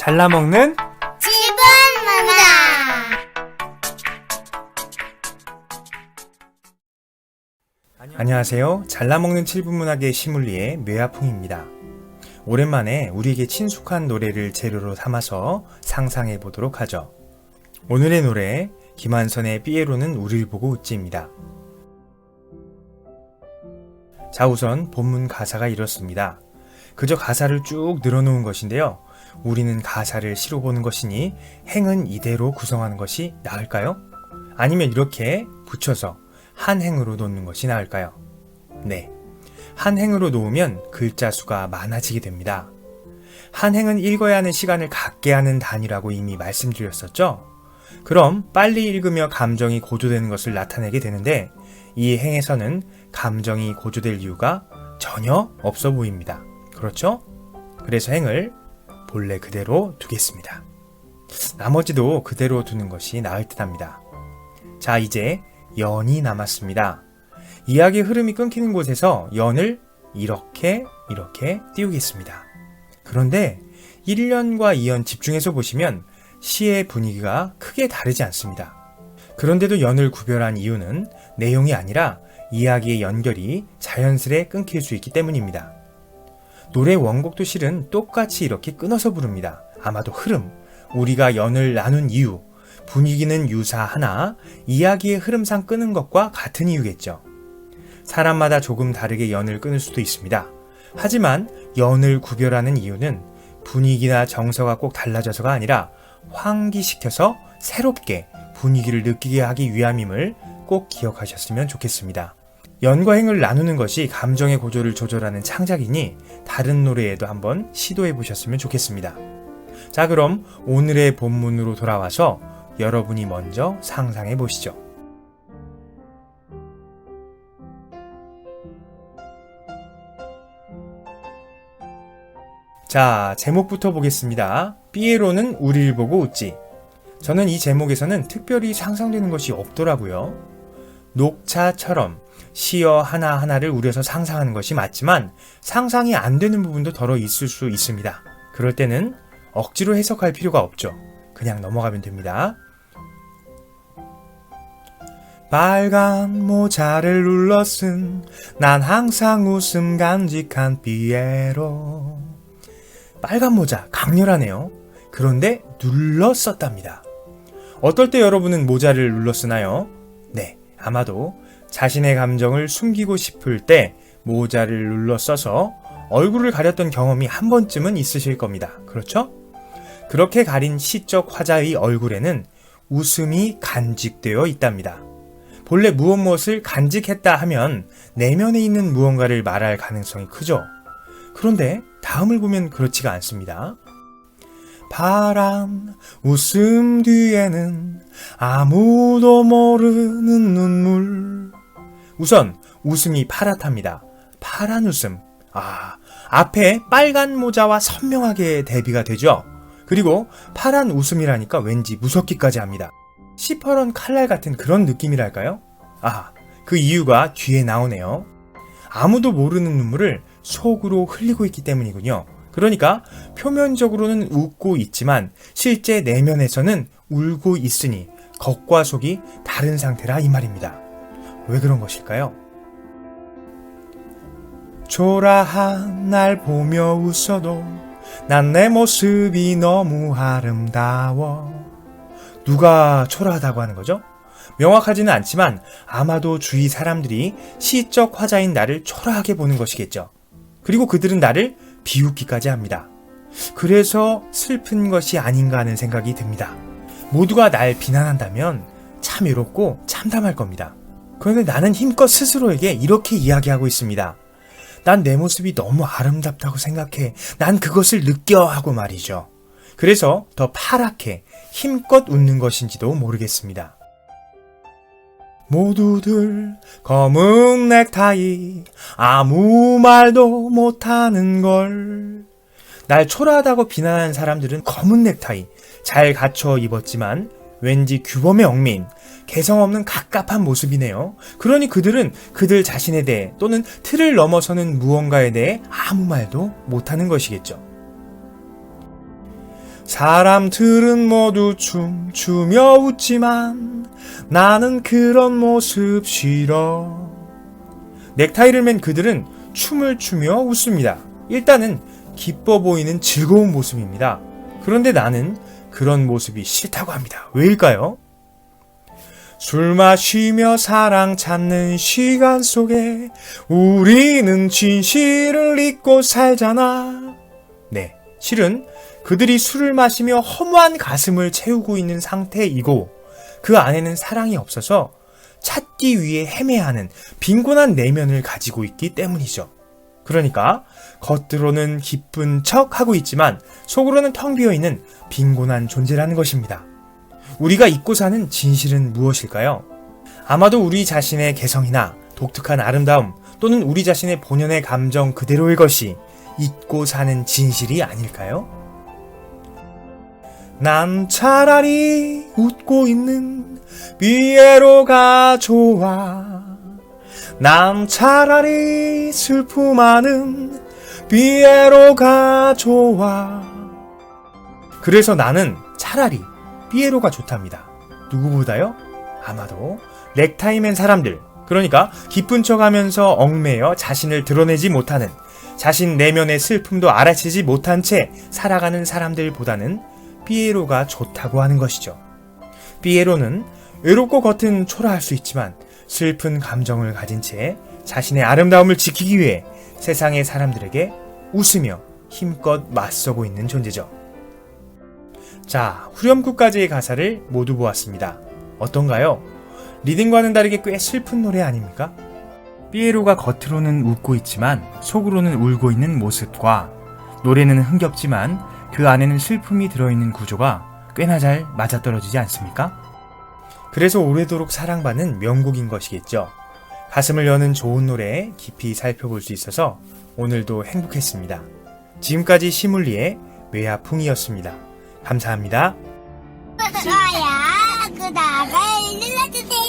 잘라먹는 집은 문화. 안녕하세요. 잘라먹는 7분 문학의 시물리의 뇌아풍입니다. 오랜만에 우리에게 친숙한 노래를 재료로 삼아서 상상해 보도록 하죠. 오늘의 노래 김한선의 삐에로는 우릴 보고 웃지입니다. 자, 우선 본문 가사가 이렇습니다. 그저 가사를 쭉 늘어놓은 것인데요. 우리는 가사를 시로 보는 것이니 행은 이대로 구성하는 것이 나을까요? 아니면 이렇게 붙여서 한 행으로 놓는 것이 나을까요? 네, 한 행으로 놓으면 글자 수가 많아지게 됩니다. 한 행은 읽어야 하는 시간을 갖게 하는 단위라고 이미 말씀드렸었죠? 그럼 빨리 읽으며 감정이 고조되는 것을 나타내게 되는데 이 행에서는 감정이 고조될 이유가 전혀 없어 보입니다. 그렇죠? 그래서 행을 본래 그대로 두겠습니다. 나머지도 그대로 두는 것이 나을 듯 합니다. 자, 이제 연이 남았습니다. 이야기의 흐름이 끊기는 곳에서 연을 이렇게 띄우겠습니다. 그런데 1연과 2연 집중해서 보시면 시의 분위기가 크게 다르지 않습니다. 그런데도 연을 구별한 이유는 내용이 아니라 이야기의 연결이 자연스레 끊길 수 있기 때문입니다. 노래 원곡도 실은 똑같이 이렇게 끊어서 부릅니다. 아마도 흐름, 우리가 연을 나눈 이유, 분위기는 유사하나 이야기의 흐름상 끄는 것과 같은 이유겠죠. 사람마다 조금 다르게 연을 끊을 수도 있습니다. 하지만 연을 구별하는 이유는 분위기나 정서가 꼭 달라져서가 아니라 환기시켜서 새롭게 분위기를 느끼게 하기 위함임을 꼭 기억하셨으면 좋겠습니다. 연과 행을 나누는 것이 감정의 고조를 조절하는 창작이니 다른 노래에도 한번 시도해 보셨으면 좋겠습니다. 자, 그럼 오늘의 본문으로 돌아와서 여러분이 먼저 상상해 보시죠. 자, 제목부터 보겠습니다. 삐에로는 우릴 보고 웃지. 저는 이 제목에서는 특별히 상상되는 것이 없더라고요. 녹차처럼 시어 하나하나를 우려서 상상하는 것이 맞지만 상상이 안 되는 부분도 덜어 있을 수 있습니다. 그럴 때는 억지로 해석할 필요가 없죠. 그냥 넘어가면 됩니다. 빨간 모자를 눌러 쓴 난 항상 웃음 간직한 삐에로. 빨간 모자 강렬하네요. 그런데 눌러 썼답니다. 어떨 때 여러분은 모자를 눌러 쓰나요? 네, 아마도 자신의 감정을 숨기고 싶을 때 모자를 눌러 써서 얼굴을 가렸던 경험이 한 번쯤은 있으실 겁니다. 그렇죠? 그렇게 가린 시적 화자의 얼굴에는 웃음이 간직되어 있답니다. 본래 무엇을 간직했다 하면 내면에 있는 무언가를 말할 가능성이 크죠. 그런데 다음을 보면 그렇지가 않습니다. 파란 웃음 뒤에는 아무도 모르는 눈물. 우선 웃음이 파랗답니다. 파란 웃음. 앞에 빨간 모자와 선명하게 대비가 되죠. 그리고 파란 웃음이라니까 왠지 무섭기까지 합니다. 시퍼런 칼날 같은 그런 느낌이랄까요? 그 이유가 뒤에 나오네요. 아무도 모르는 눈물을 속으로 흘리고 있기 때문이군요. 그러니까 표면적으로는 웃고 있지만 실제 내면에서는 울고 있으니 겉과 속이 다른 상태라 이 말입니다. 왜 그런 것일까요? 초라한 날 보며 웃어도 난 내 모습이 너무 아름다워. 누가 초라하다고 하는 거죠? 명확하지는 않지만 아마도 주위 사람들이 시적 화자인 나를 초라하게 보는 것이겠죠. 그리고 그들은 나를 비웃기까지 합니다. 그래서 슬픈 것이 아닌가 하는 생각이 듭니다. 모두가 날 비난한다면 참 외롭고 참담할 겁니다. 그런데 나는 힘껏 스스로에게 이렇게 이야기하고 있습니다. 난 내 모습이 너무 아름답다고 생각해. 난 그것을 느껴 하고 말이죠. 그래서 더 파랗게 힘껏 웃는 것인지도 모르겠습니다. 모두들 검은 넥타이 아무 말도 못하는 걸. 날 초라하다고 비난하는 사람들은 검은 넥타이 잘 갖춰 입었지만 왠지 규범에 얽매인 개성 없는 갑갑한 모습이네요. 그러니 그들은 그들 자신에 대해 또는 틀을 넘어서는 무언가에 대해 아무 말도 못하는 것이겠죠. 사람들은 모두 춤추며 웃지만 나는 그런 모습 싫어. 넥타이를 맨 그들은 춤을 추며 웃습니다. 일단은 기뻐 보이는 즐거운 모습입니다. 그런데 나는 그런 모습이 싫다고 합니다. 왜일까요? 술 마시며 사랑 찾는 시간 속에 우리는 진실을 잊고 살잖아. 네, 실은 그들이 술을 마시며 허무한 가슴을 채우고 있는 상태이고 그 안에는 사랑이 없어서 찾기 위해 헤매하는 빈곤한 내면을 가지고 있기 때문이죠. 그러니까 겉으로는 기쁜 척 하고 있지만 속으로는 텅 비어있는 빈곤한 존재라는 것입니다. 우리가 잊고 사는 진실은 무엇일까요? 아마도 우리 자신의 개성이나 독특한 아름다움 또는 우리 자신의 본연의 감정 그대로일 것이 잊고 사는 진실이 아닐까요? 난 차라리 웃고 있는 피에로가 좋아. 난 차라리 슬픔하는 피에로가 좋아. 그래서 나는 차라리 피에로가 좋답니다. 누구보다요? 아마도 넥타이맨 사람들, 그러니까 기쁜 척하면서 얽매여 자신을 드러내지 못하는, 자신 내면의 슬픔도 알아채지 못한 채 살아가는 사람들보다는 피에로가 좋다고 하는 것이죠. 피에로는 외롭고 겉은 초라할 수 있지만 슬픈 감정을 가진 채 자신의 아름다움을 지키기 위해 세상의 사람들에게 웃으며 힘껏 맞서고 있는 존재죠. 자, 후렴구까지의 가사를 모두 보았습니다. 어떤가요? 리듬과는 다르게 꽤 슬픈 노래 아닙니까? 피에로가 겉으로는 웃고 있지만 속으로는 울고 있는 모습과 노래는 흥겹지만 그 안에는 슬픔이 들어있는 구조가 꽤나 잘 맞아떨어지지 않습니까? 그래서 오래도록 사랑받는 명곡인 것이겠죠. 가슴을 여는 좋은 노래 깊이 살펴볼 수 있어서 오늘도 행복했습니다. 지금까지 시물리의 외야풍이었습니다. 감사합니다. 좋아요, 구독을 눌러주세요.